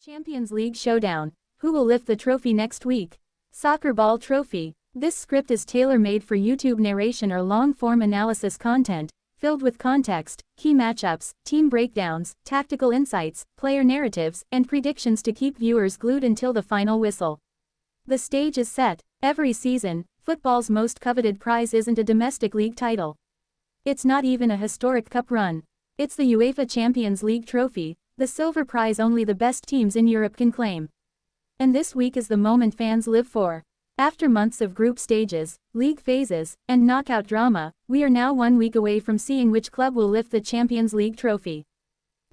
Champions League Showdown. Who will lift the trophy next week? Soccer Ball Trophy. This script is tailor-made for YouTube narration or long-form analysis content, filled with context, key matchups, team breakdowns, tactical insights, player narratives, and predictions to keep viewers glued until the final whistle. The stage is set. Every season, football's most coveted prize isn't a domestic league title. It's not even a historic cup run. It's the UEFA Champions League trophy, the silver prize only the best teams in Europe can claim. And this week is the moment fans live for. After months of group stages, league phases, and knockout drama, we are now 1 week away from seeing which club will lift the Champions League trophy.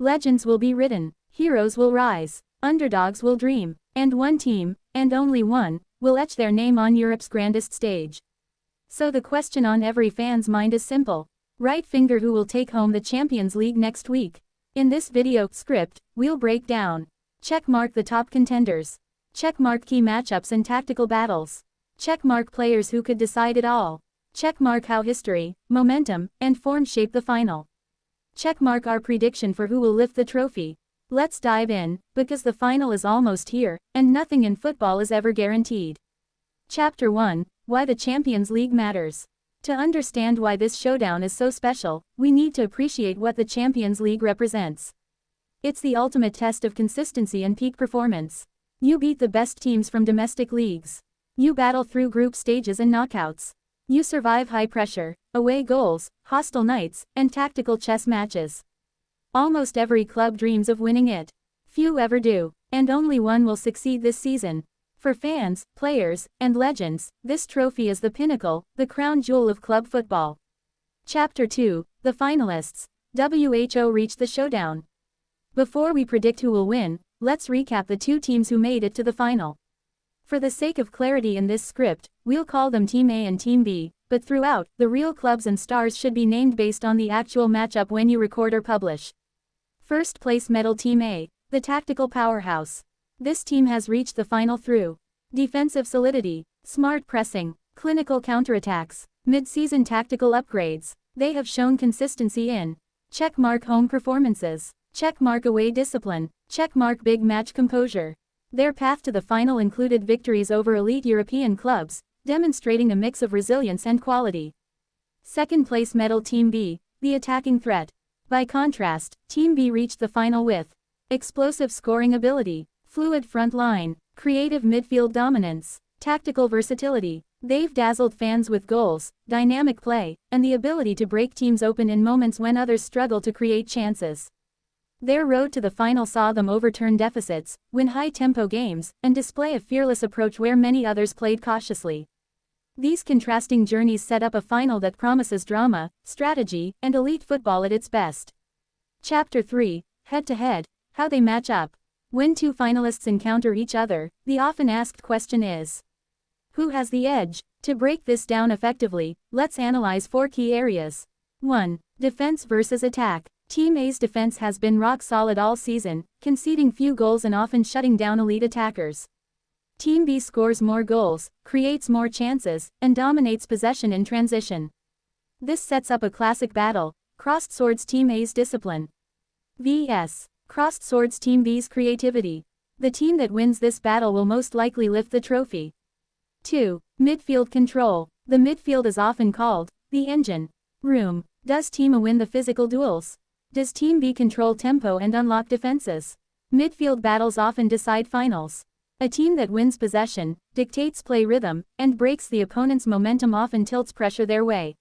Legends will be written, heroes will rise, underdogs will dream, and one team, and only one, will etch their name on Europe's grandest stage. So the question on every fan's mind is simple. Right finger who will take home the Champions League next week. In this video script, we'll break down. Checkmark the top contenders. Checkmark key matchups and tactical battles. Checkmark players who could decide it all. Checkmark how history, momentum, and form shape the final. Checkmark our prediction for who will lift the trophy. Let's dive in, because the final is almost here, and nothing in football is ever guaranteed. Chapter 1, Why the Champions League Matters. To understand why this showdown is so special, we need to appreciate what the Champions League represents. It's the ultimate test of consistency and peak performance. You beat the best teams from domestic leagues. You battle through group stages and knockouts. You survive high pressure, away goals, hostile nights, and tactical chess matches. Almost every club dreams of winning it. Few ever do, and only one will succeed this season. For fans, players, and legends, this trophy is the pinnacle, the crown jewel of club football. Chapter 2, The Finalists. WHO reached the showdown. Before we predict who will win, let's recap the two teams who made it to the final. For the sake of clarity in this script, we'll call them Team A and Team B, but throughout, the real clubs and stars should be named based on the actual matchup when you record or publish. First place medal Team A, the tactical powerhouse. This team has reached the final through defensive solidity, smart pressing, clinical counterattacks, mid-season tactical upgrades. They have shown consistency in checkmark home performances, checkmark away discipline, checkmark big match composure. Their path to the final included victories over elite European clubs, demonstrating a mix of resilience and quality. Second place medal Team B, the attacking threat. By contrast, Team B reached the final with explosive scoring ability, fluid front line, creative midfield dominance, tactical versatility. They've dazzled fans with goals, dynamic play, and the ability to break teams open in moments when others struggle to create chances. Their road to the final saw them overturn deficits, win high-tempo games, and display a fearless approach where many others played cautiously. These contrasting journeys set up a final that promises drama, strategy, and elite football at its best. Chapter 3, Head-to-Head, How They Match Up. When two finalists encounter each other, the often asked question is, who has the edge? To break this down effectively, let's analyze 4 key areas. 1. Defense versus attack. Team A's defense has been rock solid all season, conceding few goals and often shutting down elite attackers. Team B scores more goals, creates more chances, and dominates possession in transition. This sets up a classic battle, crossed swords Team A's discipline vs. crossed swords Team B's creativity. The team that wins this battle will most likely lift the trophy. 2. Midfield control. The midfield is often called the engine room. Does Team A win the physical duels? Does Team B control tempo and unlock defenses? Midfield battles often decide finals. A team that wins possession, dictates play rhythm, and breaks the opponent's momentum often tilts pressure their way.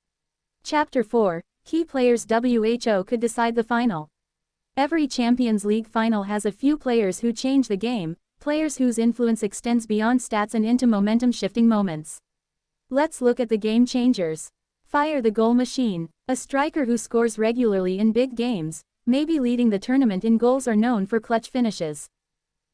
Chapter 4, Key Players WHO could decide the final. Every Champions League final has a few players who change the game, players whose influence extends beyond stats and into momentum-shifting moments. Let's look at the game changers. Fire the goal machine. A striker who scores regularly in big games, maybe leading the tournament in goals, are known for clutch finishes.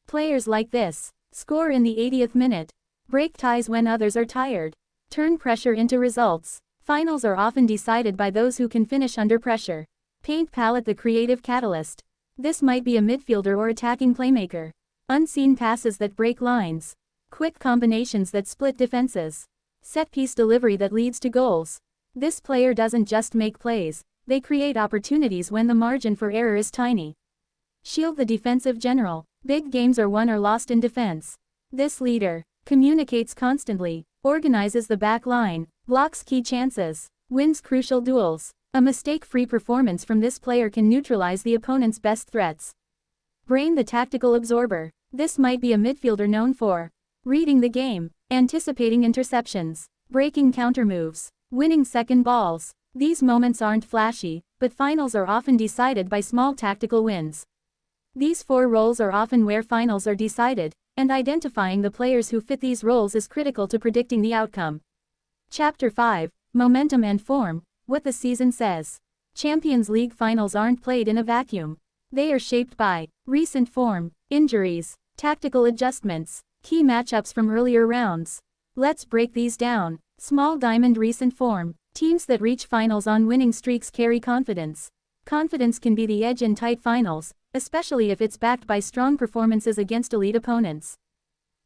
Players like this score in the 80th minute, break ties when others are tired, turn pressure into results. Finals are often decided by those who can finish under pressure. Paint palette the creative catalyst. This might be a midfielder or attacking playmaker. Unseen passes that break lines. Quick combinations that split defenses. Set-piece delivery that leads to goals. This player doesn't just make plays, they create opportunities when the margin for error is tiny. Shield the defensive general. Big games are won or lost in defense. This leader communicates constantly, organizes the back line, blocks key chances, wins crucial duels. A mistake-free performance from this player can neutralize the opponent's best threats. Brain the tactical absorber. This might be a midfielder known for reading the game, anticipating interceptions, breaking countermoves, winning second balls. These moments aren't flashy, but finals are often decided by small tactical wins. These four roles are often where finals are decided, and identifying the players who fit these roles is critical to predicting the outcome. Chapter 5, Momentum and Form, What the Season Says. Champions League finals aren't played in a vacuum. They are shaped by recent form, injuries, tactical adjustments, key matchups from earlier rounds. Let's break these down. Small diamond recent form. Teams that reach finals on winning streaks carry confidence. Confidence can be the edge in tight finals, especially if it's backed by strong performances against elite opponents.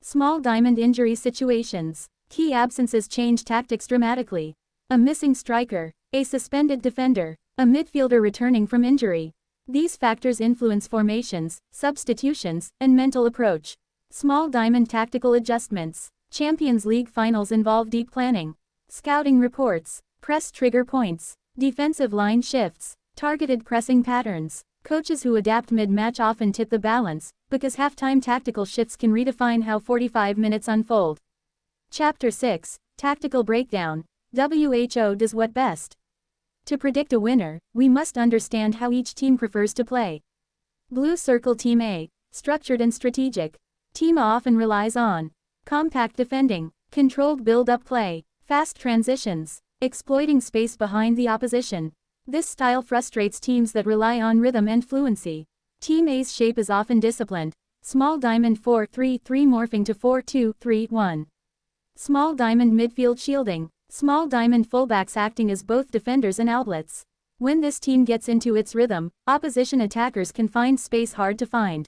Small diamond injury situations. Key absences change tactics dramatically. A missing striker, a suspended defender, a midfielder returning from injury. These factors influence formations, substitutions, and mental approach. Small diamond tactical adjustments. Champions League finals involve deep planning, scouting reports, press trigger points, defensive line shifts, targeted pressing patterns. Coaches who adapt mid-match often tip the balance, because halftime tactical shifts can redefine how 45 minutes unfold. Chapter 6, Tactical Breakdown. WHO does what best. To predict a winner, we must understand how each team prefers to play. Blue Circle Team A, structured and strategic. Team A often relies on compact defending, controlled build-up play, fast transitions, exploiting space behind the opposition. This style frustrates teams that rely on rhythm and fluency. Team A's shape is often disciplined, small diamond 4-3-3 morphing to 4-2-3-1. Small diamond midfield shielding, small diamond fullbacks acting as both defenders and outlets. When this team gets into its rhythm, opposition attackers can find space hard to find.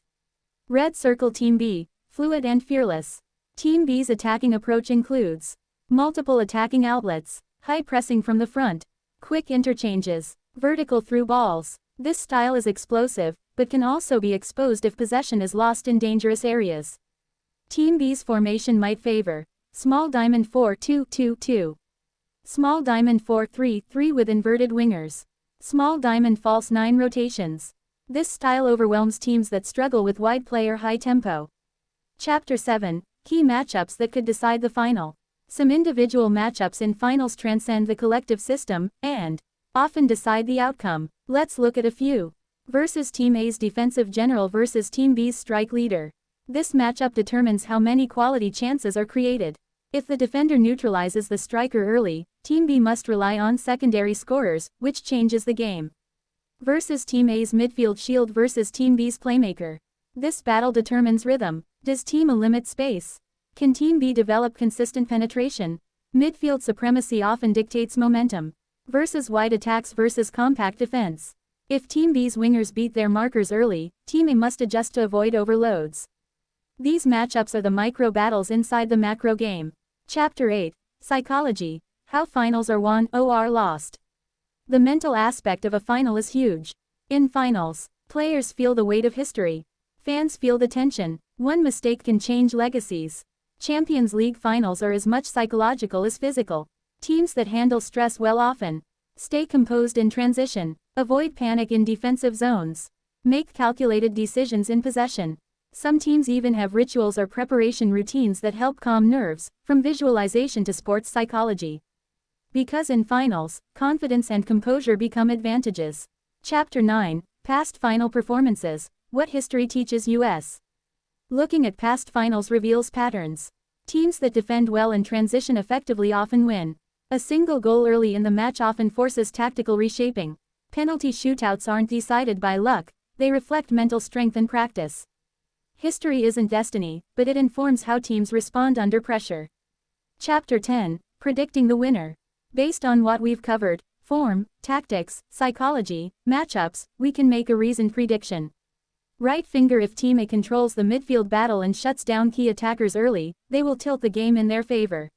Red Circle Team B, fluid and fearless. Team B's attacking approach includes multiple attacking outlets, high pressing from the front, quick interchanges, vertical through balls. This style is explosive, but can also be exposed if possession is lost in dangerous areas. Team B's formation might favor small diamond 4-2-2-2. Small diamond 4-3-3 with inverted wingers. Small diamond false 9 rotations. This style overwhelms teams that struggle with wide play or high tempo. Chapter 7, Key Matchups that could decide the final. Some individual matchups in finals transcend the collective system, and often decide the outcome. Let's look at a few. Versus Team A's defensive general versus Team B's strike leader. This matchup determines how many quality chances are created. If the defender neutralizes the striker early, Team B must rely on secondary scorers, which changes the game. Versus Team A's midfield shield versus Team B's playmaker. This battle determines rhythm. Does Team A limit space? Can Team B develop consistent penetration? Midfield supremacy often dictates momentum. Versus wide attacks versus compact defense. If Team B's wingers beat their markers early, Team A must adjust to avoid overloads. These matchups are the micro battles inside the macro game. Chapter 8, Psychology, How Finals Are Won or Lost. The mental aspect of a final is huge. In finals, players feel the weight of history. Fans feel the tension. One mistake can change legacies. Champions League finals are as much psychological as physical. Teams that handle stress well often stay composed in transition, avoid panic in defensive zones, make calculated decisions in possession. Some teams even have rituals or preparation routines that help calm nerves, from visualization to sports psychology. Because in finals, confidence and composure become advantages. Chapter 9, Past Final Performances, What History Teaches Us. Looking at past finals reveals patterns. Teams that defend well and transition effectively often win. A single goal early in the match often forces tactical reshaping. Penalty shootouts aren't decided by luck, they reflect mental strength and practice. History isn't destiny, but it informs how teams respond under pressure. Chapter 10, Predicting the Winner. Based on what we've covered, form, tactics, psychology, matchups, we can make a reasoned prediction. Right finger: if Team A controls the midfield battle and shuts down key attackers early, they will tilt the game in their favor.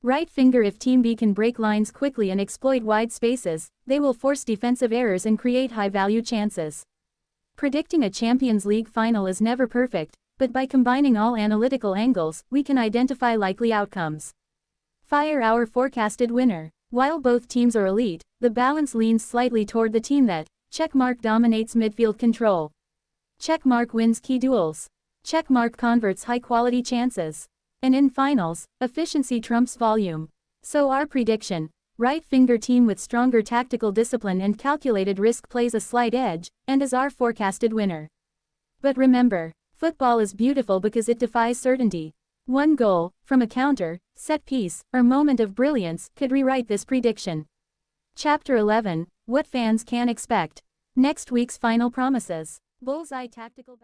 Right finger: if Team B can break lines quickly and exploit wide spaces, they will force defensive errors and create high-value chances. Predicting a Champions League final is never perfect, but by combining all analytical angles, we can identify likely outcomes. Fire our forecasted winner. While both teams are elite, the balance leans slightly toward the team that, checkmark, dominates midfield control. Checkmark wins key duels. Checkmark converts high-quality chances. And in finals, efficiency trumps volume. So our prediction: right-finger team with stronger tactical discipline and calculated risk plays a slight edge, and is our forecasted winner. But remember, football is beautiful because it defies certainty. One goal, from a counter, set piece, or moment of brilliance, could rewrite this prediction. Chapter 11: What fans can expect. Next week's final promises. Bullseye tactical